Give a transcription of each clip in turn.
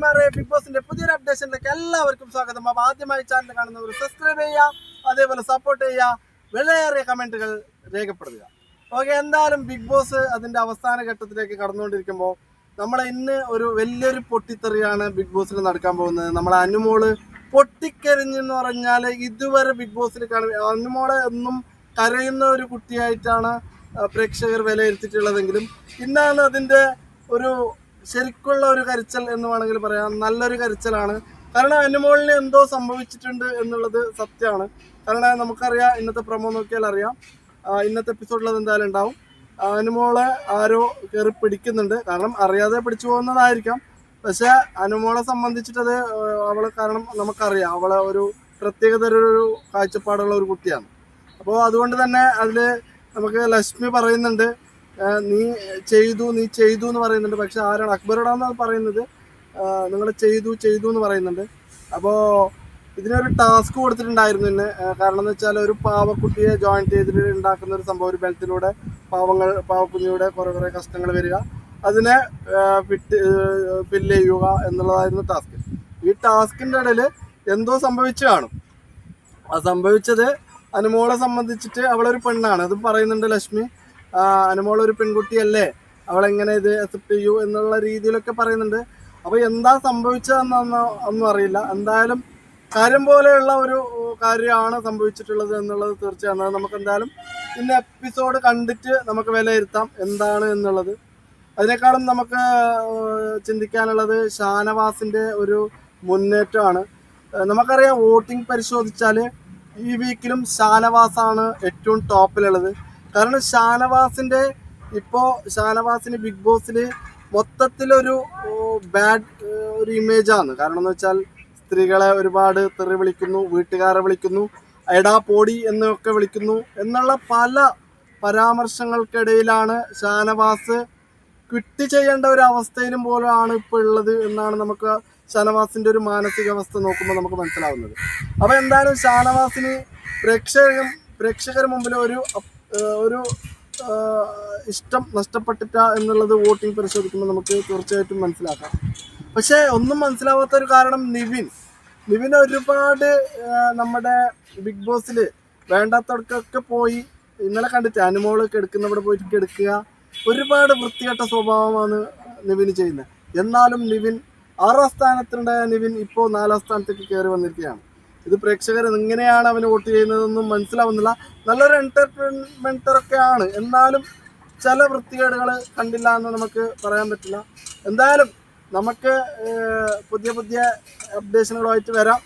ചങ്ങായിമാരെ, ബിഗ് ബോസിന്റെ പുതിയൊരു അപ്ഡേഷനിലേക്ക് എല്ലാവർക്കും സ്വാഗതം. അപ്പോൾ ആദ്യമായി ചാനൽ കാണുന്നവർ സബ്സ്ക്രൈബ് ചെയ്യുക, അതേപോലെ സപ്പോർട്ട് ചെയ്യുക, വിലയേറിയ കമന്റുകൾ രേഖപ്പെടുത്തുക. ഓക്കെ, എന്തായാലും ബിഗ് ബോസ് അതിന്റെ അവസാന ഘട്ടത്തിലേക്ക് കടന്നുകൊണ്ടിരിക്കുമ്പോൾ നമ്മളെ ഇന്ന് ഒരു വലിയൊരു പൊട്ടിത്തെറിയാണ് ബിഗ് ബോസിൽ നടക്കാൻ പോകുന്നത്. നമ്മളെ അനുമോള് പൊട്ടിക്കരിഞ്ഞെന്ന് പറഞ്ഞാൽ ഇതുവരെ ബിഗ് ബോസിൽ അനുമോളെ ഒന്നും കരയുന്ന ഒരു കുട്ടിയായിട്ടാണ് പ്രേക്ഷകർ വിലയിരുത്തിയിട്ടുള്ളതെങ്കിലും ഇന്നാണ് അതിൻ്റെ ഒരു ശരിക്കുള്ള ഒരു കരച്ചിൽ എന്ന് വേണമെങ്കിൽ പറയാം. നല്ലൊരു കരച്ചിലാണ്. കാരണം അനുമോളിന് എന്തോ സംഭവിച്ചിട്ടുണ്ട് എന്നുള്ളത് സത്യമാണ്. കാരണം നമുക്കറിയാം, ഇന്നത്തെ പ്രൊമോ നോക്കിയാൽ അറിയാം, ഇന്നത്തെ എപ്പിസോഡിൽ അത് എന്തായാലും ഉണ്ടാവും. അനുമോളെ ആരോ കയറി പിടിക്കുന്നുണ്ട്. കാരണം അറിയാതെ പിടിച്ചു പോകുന്നതായിരിക്കാം. പക്ഷെ അനുമോളെ സംബന്ധിച്ചിട്ടത് അവളെ കാരണം നമുക്കറിയാം, അവളെ ഒരു പ്രത്യേകതരൊരു കാഴ്ചപ്പാടുള്ള ഒരു കുട്ടിയാണ്. അപ്പോൾ അതുകൊണ്ട് തന്നെ അതിൽ നമുക്ക് ലക്ഷ്മി പറയുന്നുണ്ട്, നീ ചെയ്തു എന്ന് പറയുന്നുണ്ട്. പക്ഷെ ആരാണ്? അക്ബറോടാണ് പറയുന്നത്, നിങ്ങൾ ചെയ്തു എന്ന് പറയുന്നുണ്ട്. അപ്പോൾ ഇതിനൊരു ടാസ്ക് കൊടുത്തിട്ടുണ്ടായിരുന്നു ഇന്ന്. കാരണം എന്ന് വെച്ചാൽ ഒരു പാവക്കുട്ടിയെ ജോയിൻ ചെയ്തിട്ട് ഉണ്ടാക്കുന്ന ഒരു സംഭവം, ഒരു ബെൽറ്റിലൂടെ പാവക്കുഞ്ഞിലൂടെ കുറേ കഷ്ടങ്ങൾ വരിക, അതിനെ ഫില്ല് ചെയ്യുക എന്നുള്ളതായിരുന്നു ടാസ്ക്. ഈ ടാസ്കിൻ്റെ ഇടയിൽ എന്തോ സംഭവിച്ചു കാണും. ആ സംഭവിച്ചത് അനുമോളെ സംബന്ധിച്ചിട്ട് അവളൊരു പെണ്ണാണ്, അത് പറയുന്നുണ്ട് ലക്ഷ്മി. അനുമോളൊരു പെൺകുട്ടിയല്ലേ, അവളെങ്ങനെ ഇത് അക്സെപ്റ്റ് ചെയ്യൂ എന്നുള്ള രീതിയിലൊക്കെ പറയുന്നുണ്ട്. അപ്പോൾ എന്താ സംഭവിച്ചതെന്നൊന്നും അറിയില്ല. എന്തായാലും കാര്യം പോലെയുള്ള ഒരു കാര്യമാണ് സംഭവിച്ചിട്ടുള്ളത് എന്നുള്ളത് തീർച്ചയാണ്. നമുക്ക് എന്തായാലും ഇന്ന് എപ്പിസോഡ് കണ്ടിട്ട് നമുക്ക് വിലയിരുത്താം എന്താണ് എന്നുള്ളത്. അതിനേക്കാളും നമുക്ക് ചിന്തിക്കാനുള്ളത് ഷാനവാസിൻ്റെ ഒരു മുന്നേറ്റമാണ്. നമുക്കറിയാം, വോട്ടിംഗ് പരിശോധിച്ചാൽ ഈ വീക്കിലും ഷാനവാസാണ് ഏറ്റവും ടോപ്പിലുള്ളത്. കാരണം ഷാനവാസിന് ബിഗ് ബോസിൽ മൊത്തത്തിലൊരു ബാഡ് ഒരു ഇമേജാണ്. കാരണം എന്ന് വെച്ചാൽ സ്ത്രീകളെ ഒരുപാട് തെറി വിളിക്കുന്നു, വീട്ടുകാരെ വിളിക്കുന്നു, എടാ പോടി എന്നൊക്കെ വിളിക്കുന്നു എന്നുള്ള പല പരാമർശങ്ങൾക്കിടയിലാണ് ഷാനവാസ് ക്വിറ്റ് ചെയ്യേണ്ട ഒരു അവസ്ഥയിലും പോലെയാണ് ഇപ്പോൾ ഉള്ളത് എന്നാണ് നമുക്ക് ഷാനവാസിൻ്റെ ഒരു മാനസികാവസ്ഥ നോക്കുമ്പോൾ നമുക്ക് മനസ്സിലാവുന്നത്. അപ്പോൾ എന്തായാലും ഷാനവാസിന് പ്രേക്ഷകർ മുമ്പിൽ ഒരു ഇഷ്ടം നഷ്ടപ്പെട്ടിട്ട എന്നുള്ളത് വോട്ടിംഗ് പരിശോധിക്കുമ്പോൾ നമുക്ക് തീർച്ചയായിട്ടും മനസ്സിലാക്കാം. പക്ഷേ ഒന്നും മനസ്സിലാവാത്ത ഒരു കാരണം നിവിൻ ഒരുപാട് നമ്മുടെ ബിഗ് ബോസിൽ വേണ്ടാത്തവർക്കൊക്കെ പോയി ഇന്നലെ കണ്ടിട്ട് അനുമോള് കിടക്കുന്നവിടെ പോയിട്ട് കിടക്കുക, ഒരുപാട് വൃത്തികെട്ട സ്വഭാവമാണ് നിവിന് ചെയ്യുന്നത്. എന്നാലും നിവിൻ 6ാം സ്ഥാനത്തുണ്ടായ നിവിൻ ഇപ്പോൾ 4ാം സ്ഥാനത്തേക്ക് കയറി വന്നിരിക്കുകയാണ്. ഇത് പ്രേക്ഷകർ എങ്ങനെയാണ് അവന് വോട്ട് ചെയ്യുന്നതെന്നും മനസ്സിലാവുന്നില്ല. നല്ലൊരു എൻ്റർടൈൻമെൻറ്ററൊക്കെയാണ്, എന്നാലും ചില വൃത്തികേടുകൾ കണ്ടില്ല എന്ന് നമുക്ക് പറയാൻ പറ്റില്ല. എന്തായാലും നമുക്ക് പുതിയ അപ്ഡേഷനുകളായിട്ട് വരാം.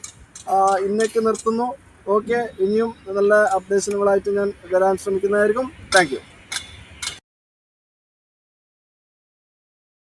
ഇന്നേക്ക് നിർത്തുന്നു. ഓക്കെ, ഇനിയും നല്ല അപ്ഡേഷനുകളായിട്ട് ഞാൻ വരാൻ ശ്രമിക്കുന്നതായിരിക്കും. Thank you.